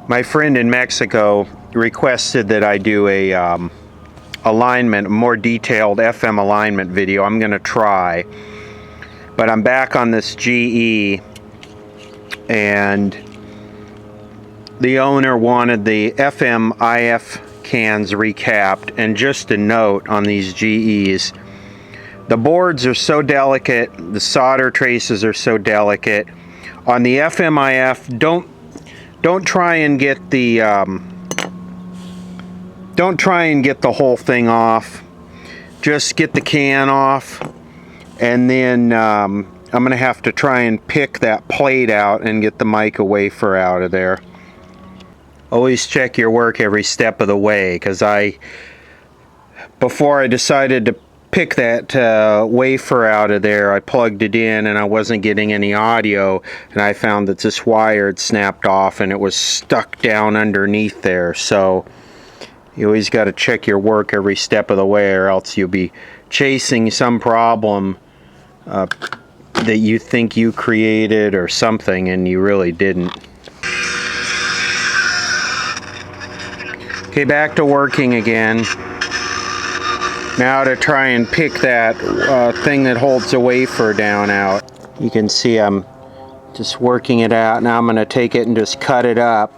My friend in Mexico requested that I do a alignment, a more detailed FM alignment video. I'm going to try. But I'm back on this GE, and the owner wanted the FM IF cans recapped. And just a note on these GEs, the boards are so delicate, the solder traces are so delicate. On the FM IF, don't try and get the whole thing off. Just get the can off, and then I'm gonna have to try and pick that plate out and get the mica wafer out of there. Always check your work every step of the way, because before I decided to pick that wafer out of there, I plugged it in and I wasn't getting any audio, and I found that this wire had snapped off and it was stuck down underneath there. So you always got to check your work every step of the way, or else you'll be chasing some problem that you think you created or something, and you really didn't. Okay, back to working again. Now to try and pick that thing that holds the wafer down out. You can see I'm just working it out. Now I'm going to take it and just cut it up.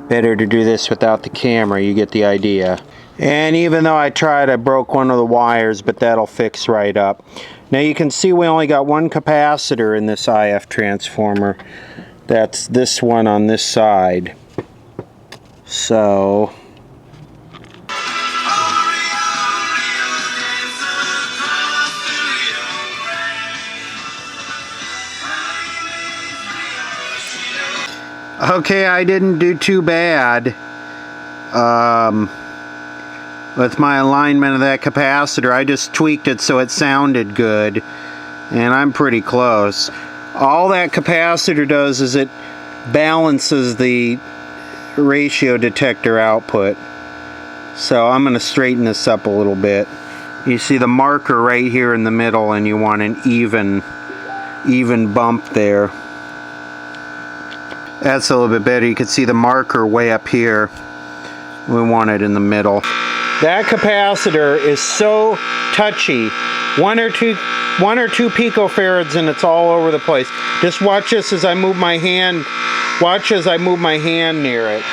Better to do this without the camera, you get the idea. And even though I tried, I broke one of the wires, but that'll fix right up. Now you can see we only got one capacitor in this IF transformer. That's this one on this side. So okay, I didn't do too bad with my alignment of that capacitor. I just tweaked it so it sounded good, and I'm pretty close. All that capacitor does is it balances the ratio detector output. So I'm going to straighten this up a little bit. You see the marker right here in the middle, and you want an even bump there. That's a little bit better. You can see the marker way up here. We want it in the middle. That capacitor is so touchy. One or two picofarads, and it's all over the place. Just watch this as I move my hand. Watch as I move my hand near it.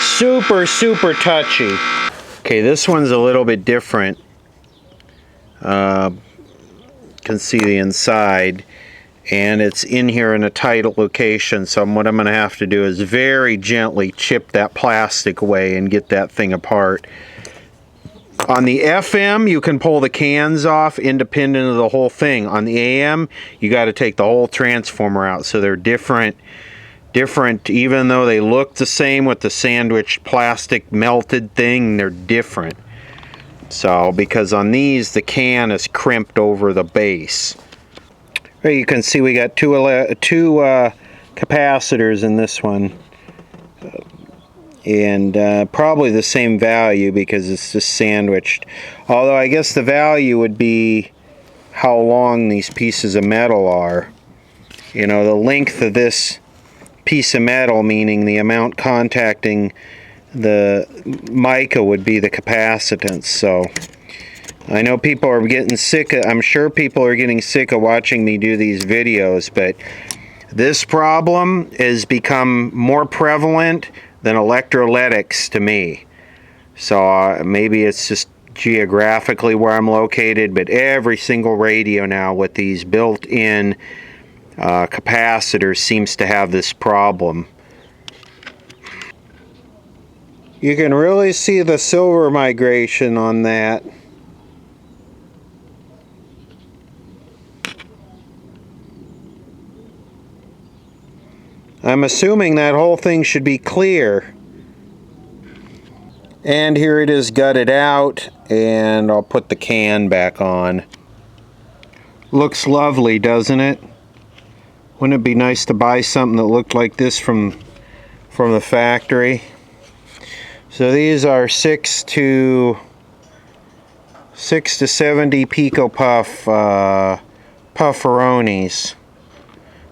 Super, super touchy. Okay, this one's a little bit different. Can see the inside, and it's in here in a tight location. So what I'm going to have to do is very gently chip that plastic away and get that thing apart. On the FM, you can pull the cans off independent of the whole thing. On the AM, you got to take the whole transformer out. So they're different, even though they look the same with the sandwiched plastic melted thing, they're different. So, because on these, the can is crimped over the base. Well, you can see we got two capacitors in this one. And probably the same value because it's just sandwiched. Although I guess the value would be how long these pieces of metal are. You know, the length of this piece of metal, meaning the amount contacting the mica, would be the capacitance. So I know people are getting sick of, I'm sure people are getting sick of watching me do these videos, but this problem has become more prevalent than electrolytics to me. So maybe it's just geographically where I'm located, but every single radio now with these built-in capacitors seems to have this problem. You can really see the silver migration on that. I'm assuming that whole thing should be clear. And here it is gutted out, and I'll put the can back on. Looks lovely, doesn't it? Wouldn't it be nice to buy something that looked like this from the factory? So these are 6 to 6 to 70 pico puff pufferonis.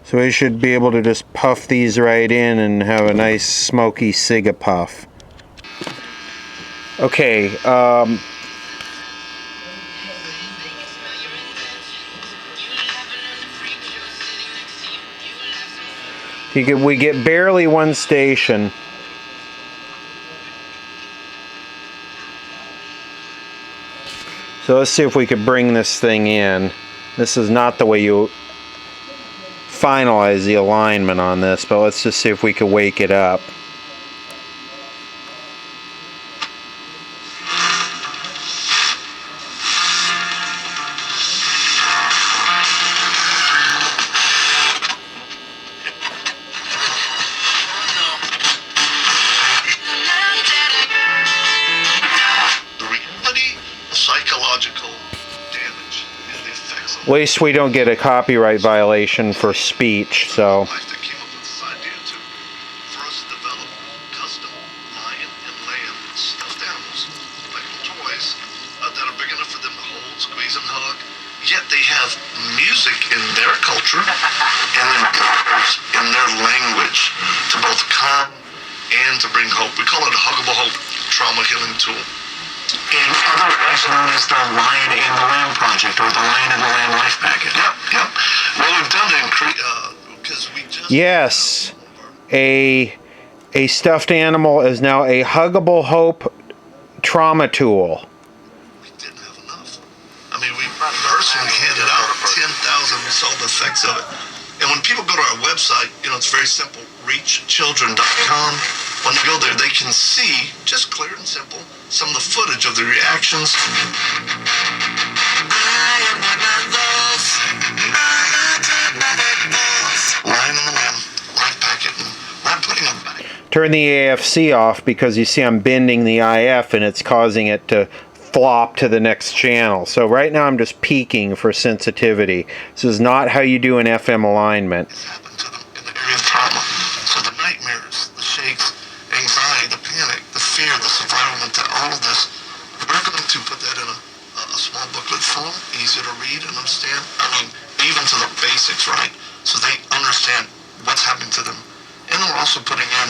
So we should be able to just puff these right in and have a nice smoky ciga puff. Okay, we get barely one station. So let's see if we could bring this thing in. This is not the way you finalize the alignment on this, but let's just see if we could wake it up. At least we don't get a copyright violation for speech, so. Yet they have music in their culture and then colors in their language to both calm and to bring hope. We call it a huggable hope trauma healing tool. And otherwise known as the Lion and the Lamb Project, or the Lion and the Lamb Life Packet. Yep. What we've done to increase, because we just... Yes, a stuffed animal is now a huggable hope trauma tool. We didn't have enough. I mean, we personally handed out 10,000, we saw the effects of it. And when people go to our website, it's very simple, reachchildren.com. When they go there, they can see, just clear and simple, some of the footage of the reactions. Lion and the Lamb Life Packet, and I'm putting them back. Turn the AFC off because you see I'm bending the IF and it's causing it to flop to the next channel. So right now I'm just peaking for sensitivity. This is not how you do an FM alignment. It's happened to them in the area of trauma. So the nightmares, the shakes, anxiety, the panic, the fear, the survival, all of this, we're going to put that in a small booklet form, easy to read and understand. I mean, even to the basics, right? So they understand what's happening to them. And then we're also putting in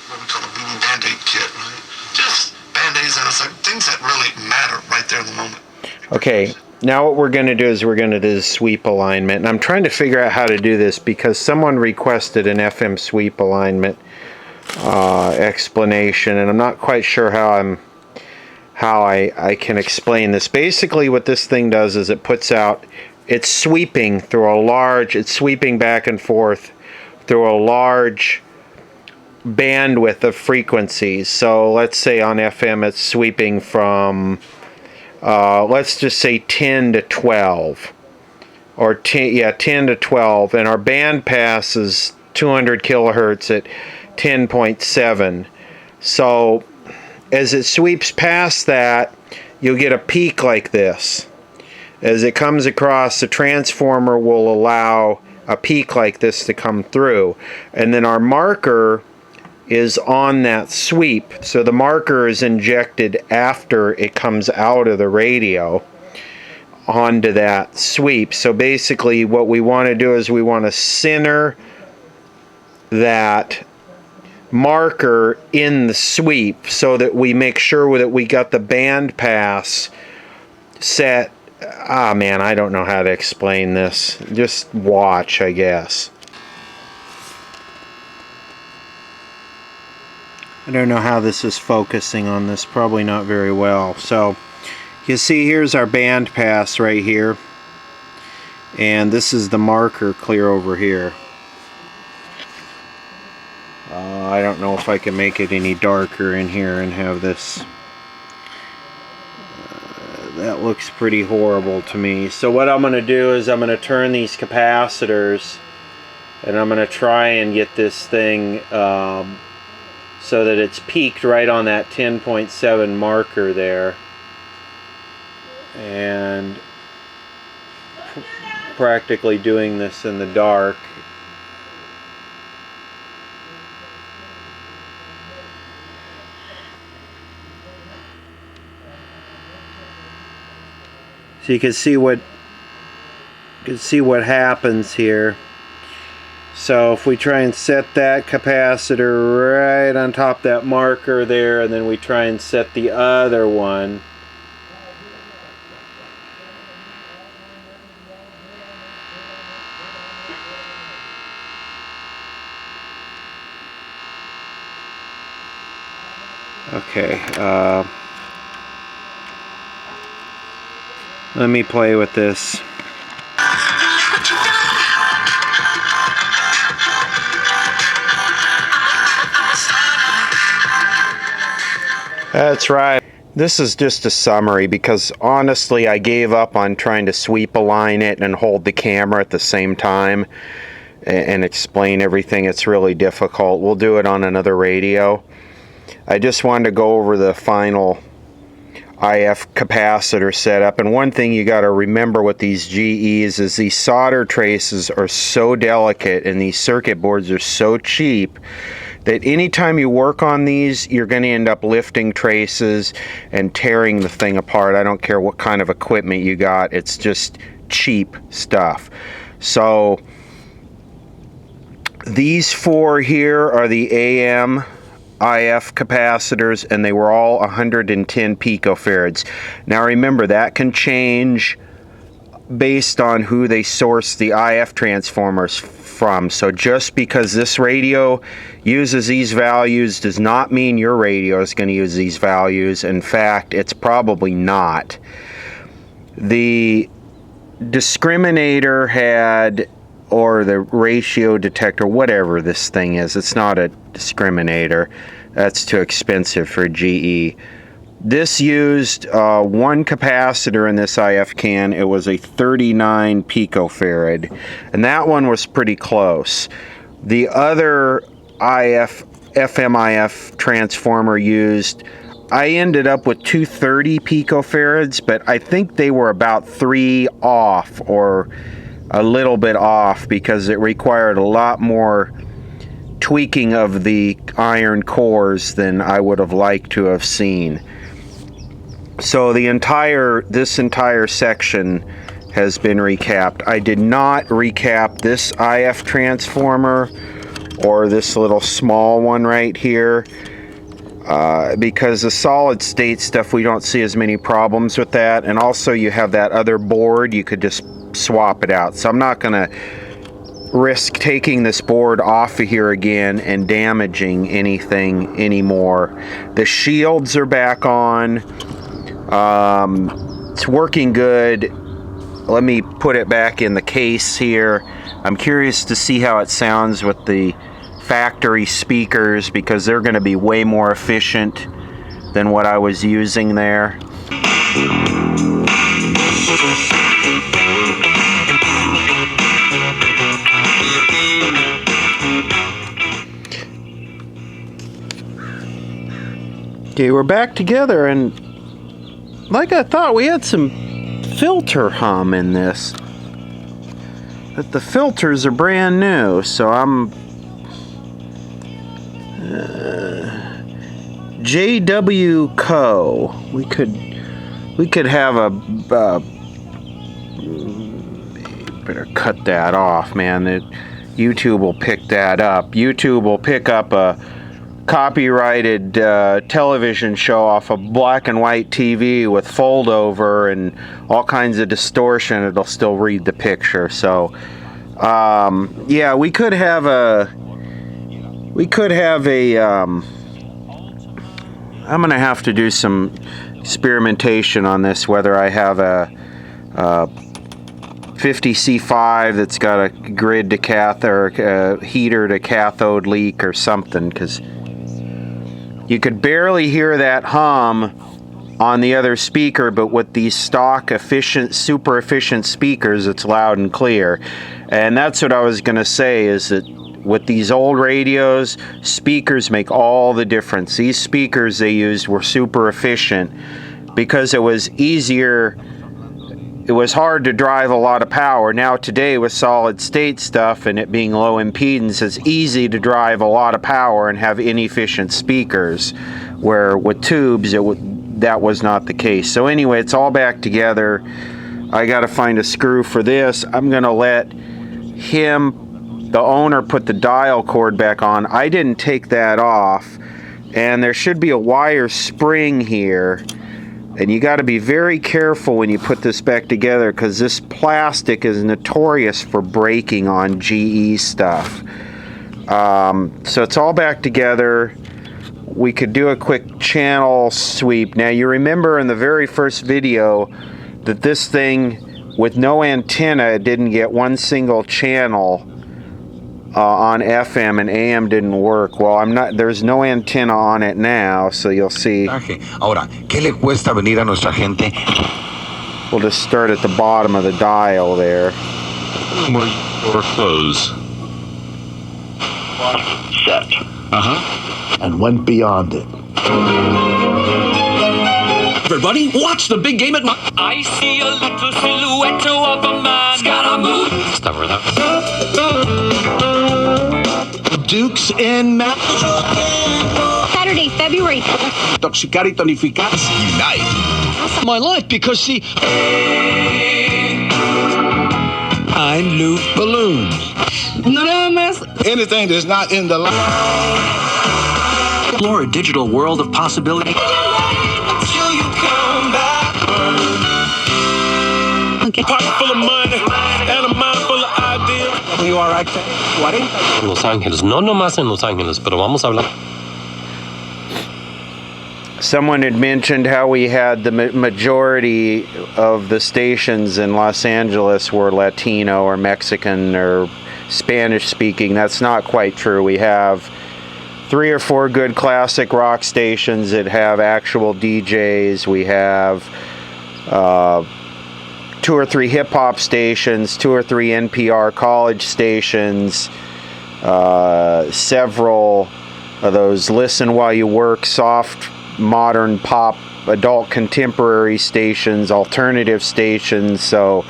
what we call a boo-boo Band-Aid kit, right? Just Band-Aids, and it's like things that really matter right there in the moment. Okay, now what we're going to do is we're going to do the sweep alignment. And I'm trying to figure out how to do this because someone requested an FM sweep alignment explanation, and I'm not quite sure how I can explain this. Basically what this thing does is it puts out, it's sweeping back and forth through a large bandwidth of frequencies. So let's say on FM it's sweeping from let's just say 10 to 12 or 10 to 12, and our band pass is 200 kilohertz at 10.7. so as it sweeps past that, you'll get a peak like this. As it comes across, the transformer will allow a peak like this to come through, and then our marker is on that sweep. So the marker is injected after it comes out of the radio onto that sweep. So basically what we want to do is we want to center that marker in the sweep so that we make sure that we got the band pass set. Man, I don't know how to explain this. Just watch, I guess. I don't know how this is focusing on this, probably not very well. So you see here's our band pass right here, and this is the marker clear over here. I don't know if I can make it any darker in here and have this. That looks pretty horrible to me. So what I'm going to do is I'm going to turn these capacitors, and I'm going to try and get this thing so that it's peaked right on that 10.7 marker there, and practically doing this in the dark. So you can see what happens here. So if we try and set that capacitor right on top of that marker there, and then we try and set the other one, okay, let me play with this. That's right. This is just a summary because honestly I gave up on trying to sweep align it and hold the camera at the same time and explain everything. It's really difficult. We'll do it on another radio. I just wanted to go over the final IF capacitor setup, and one thing you got to remember with these GEs is these solder traces are so delicate and these circuit boards are so cheap that anytime you work on these, you're going to end up lifting traces and tearing the thing apart. I don't care what kind of equipment you got, it's just cheap stuff. So these four here are the AM IF capacitors, and they were all 110 picofarads. Now remember, that can change based on who they source the IF transformers from. So just because this radio uses these values does not mean your radio is going to use these values. In fact, it's probably not. The discriminator had, or the ratio detector, whatever this thing is, it's not a discriminator. That's too expensive for GE. This used one capacitor in this IF can. It was a 39 picofarad, and that one was pretty close. The other FMIF transformer used, I ended up with 230 picofarads, but I think they were about 3 off, or a little bit off, because it required a lot more tweaking of the iron cores than I would have liked to have seen. So this entire section has been recapped. I did not recap this IF transformer or this little small one right here because the solid state stuff, we don't see as many problems with that, and also you have that other board, you could just swap it out. So I'm not going to risk taking this board off of here again and damaging anything anymore. The shields are back on. It's working good. Let me put it back in the case here. I'm curious to see how it sounds with the factory speakers, because they're going to be way more efficient than what I was using there. Okay, we're back together, and like I thought, we had some filter hum in this. But the filters are brand new, so I'm JW Co. We could have a better cut that off, man. YouTube will pick that up. YouTube will pick up a copyrighted television show off a black and white TV with fold over and all kinds of distortion. It'll still read the picture. So yeah, we could have a I'm gonna have to do some experimentation on this, whether I have a 50C5 that's got a grid to cathode, or a heater to cathode leak or something, because you could barely hear that hum on the other speaker, but with these stock super efficient speakers, it's loud and clear. And that's what I was going to say, is that with these old radios, speakers make all the difference. These speakers they used were super efficient because it was easier. It was hard to drive a lot of power. Now today with solid state stuff and it being low impedance, it's easy to drive a lot of power and have inefficient speakers, where with tubes that was not the case. So anyway, it's all back together. I got to find a screw for this. I'm going to let him, the owner, put the dial cord back on. I didn't take that off. And there should be a wire spring here. And you got to be very careful when you put this back together, because this plastic is notorious for breaking on GE stuff. So it's all back together. We could do a quick channel sweep. Now you remember in the very first video that this thing with no antenna didn't get one single channel on FM, and AM didn't work. Well, there's no antenna on it now, so you'll see. Ahora, ¿qué le cuesta venir a nuestra gente? We'll just start at the bottom of the dial there. Or close. Set. And went beyond it. Everybody, watch the big game at my... I see a little silhouette of a man. Scaramouche. Stubborn up. Dukes in Saturday, February. Toxicar y tonificar. Unite. My life, because see... I'm Lou. Balloons. Anything that's not in the line. Explore a digital world of possibility. Okay. Pocket full of money and a mind full of ideas. You are right. 40. Los Ángeles, no nomás en Los Ángeles, pero vamos a hablar. Someone had mentioned how we had the majority of the stations in Los Angeles were Latino or Mexican or Spanish speaking. That's not quite true. We have 3 or 4 good classic rock stations that have actual DJs. We have 2 or 3 hip-hop stations, 2 or 3 NPR college stations, several of those listen while you work, soft, modern pop, adult contemporary stations, alternative stations. So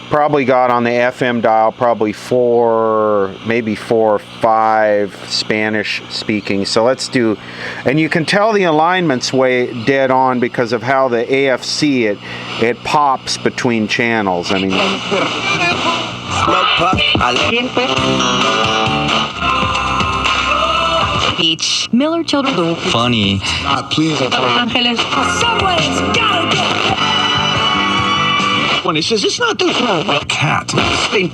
probably got on the FM dial probably 4, maybe 4 or 5 Spanish speaking. So let's do, and you can tell the alignment's way dead on because of how the AFC it pops between channels. I mean, Beach. Miller Children. Funny. Please. Angeles. Subway's gotta get. When he says it's not too small. Cat. We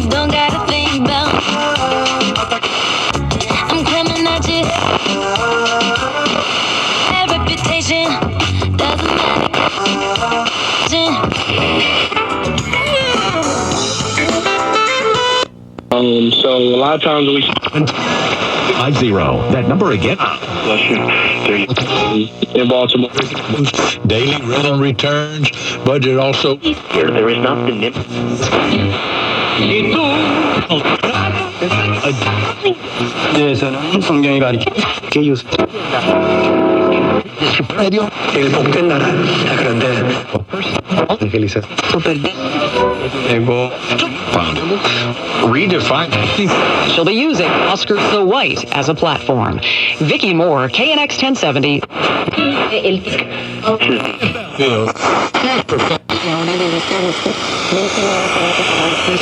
don't gotta think about. I'm coming at you. Bad reputation doesn't matter. So a lot of times we 50. That number again. in Baltimore. Daily rental returns, budget also. Here, there is nothing. Que ellos medio el condenará la grandeza Angeliza Redefine. She'll be using Oscar the White as a platform. Vicki Moore, KNX 1070.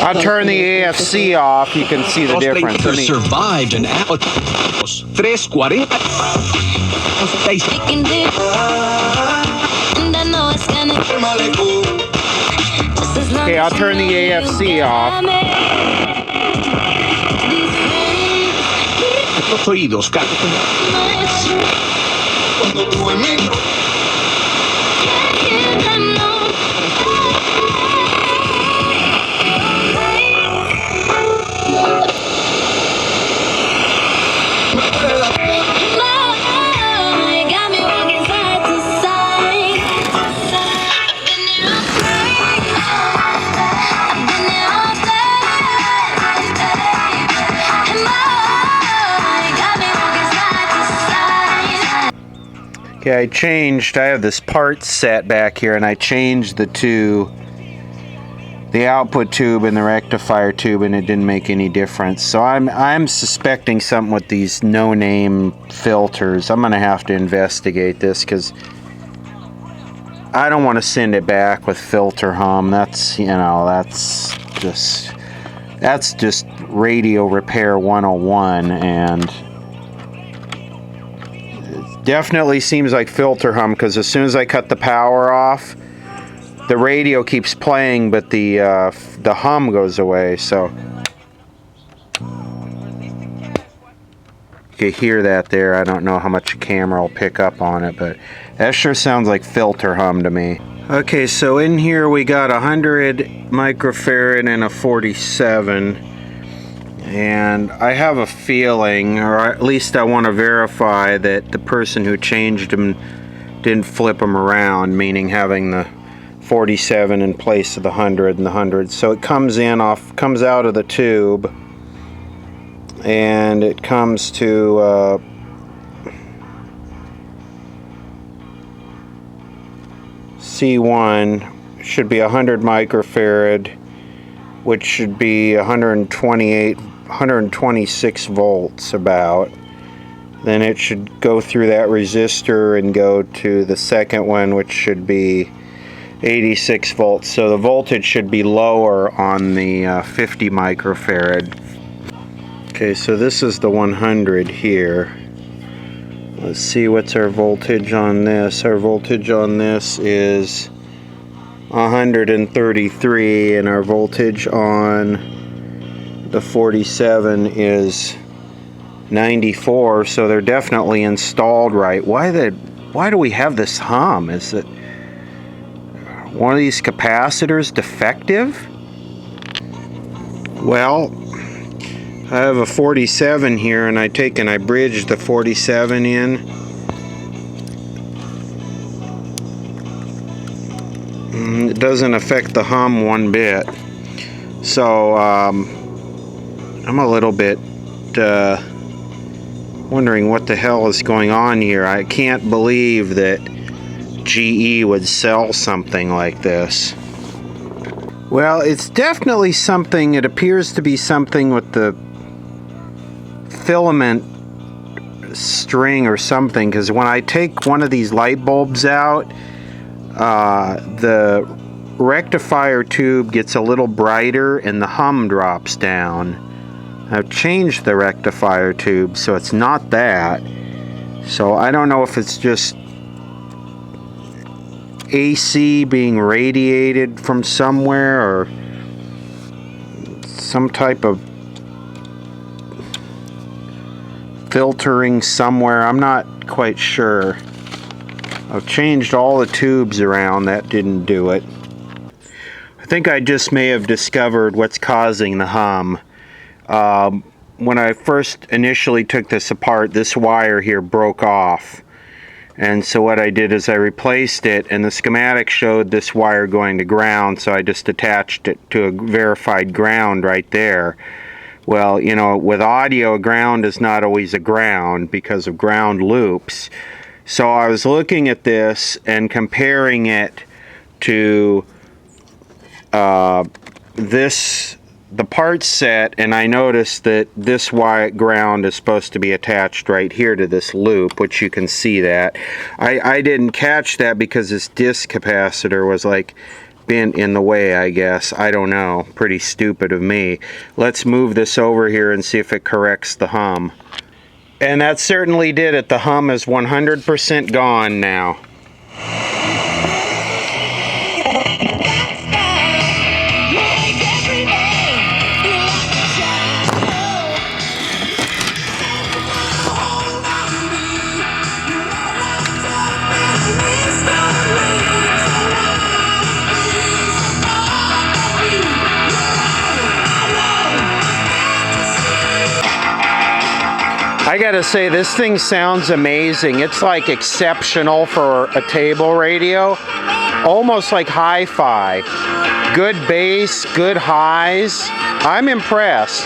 I'll turn the AFC off. You can see the difference. survived an 340. Okay, I'll turn the AFC off. Los oídos, Okay, I have this part set back here, and I changed the output tube and the rectifier tube, and it didn't make any difference. So I'm suspecting something with these no-name filters. I'm gonna have to investigate this because I don't want to send it back with filter hum. That's, you know, that's just radio repair 101, and it definitely seems like filter hum, because as soon as I cut the power off, the radio keeps playing, but the hum goes away. So you can hear that there. I don't know how much the camera will pick up on it, but that sure sounds like filter hum to me. Okay, so in here we got 100 microfarad and a 47, and I have a feeling, or at least I want to verify, that the person who changed them didn't flip them around, meaning having the 47 in place of the 100 and the 100. So it comes out of the tube, and it comes to C1 should be 100 microfarad, which should be 126 volts about. Then it should go through that resistor and go to the second one, which should be 86 volts. So the voltage should be lower on the 50 microfarad. Okay, so this is the 100 here. Let's see, what's our voltage on this? Our voltage on this is 133, and our voltage on the 47 is 94, so they're definitely installed right. Why do we have this hum? Is it one of these capacitors defective? Well, I have a 47 here, and I bridged the 47 in. It doesn't affect the hum one bit. So I'm a little bit wondering what the hell is going on here. I can't believe that GE would sell something like this. Well, it's definitely something. It appears to be something with the filament string or something, because when I take one of these light bulbs out, the rectifier tube gets a little brighter and the hum drops down. I've changed the rectifier tube, so it's not that. So I don't know if it's just AC being radiated from somewhere, or some type of filtering somewhere. I'm not quite sure. I've changed all the tubes around. That didn't do it. I think I just may have discovered what's causing the hum. When I first initially took this apart, this wire here broke off. And so what I did is I replaced it, and the schematic showed this wire going to ground, so I just attached it to a verified ground right there. Well, you know, with audio, a ground is not always a ground because of ground loops. So I was looking at this and comparing it to the parts set, and I noticed that this wire ground is supposed to be attached right here to this loop, which you can see that. I didn't catch that because this disc capacitor was like bent in the way, I guess. I don't know. Pretty stupid of me. Let's move this over here and see if it corrects the hum. And that certainly did it. The hum is 100% gone now. I gotta say, this thing sounds amazing. It's like exceptional for a table radio. Almost like hi-fi. Good bass, good highs. I'm impressed.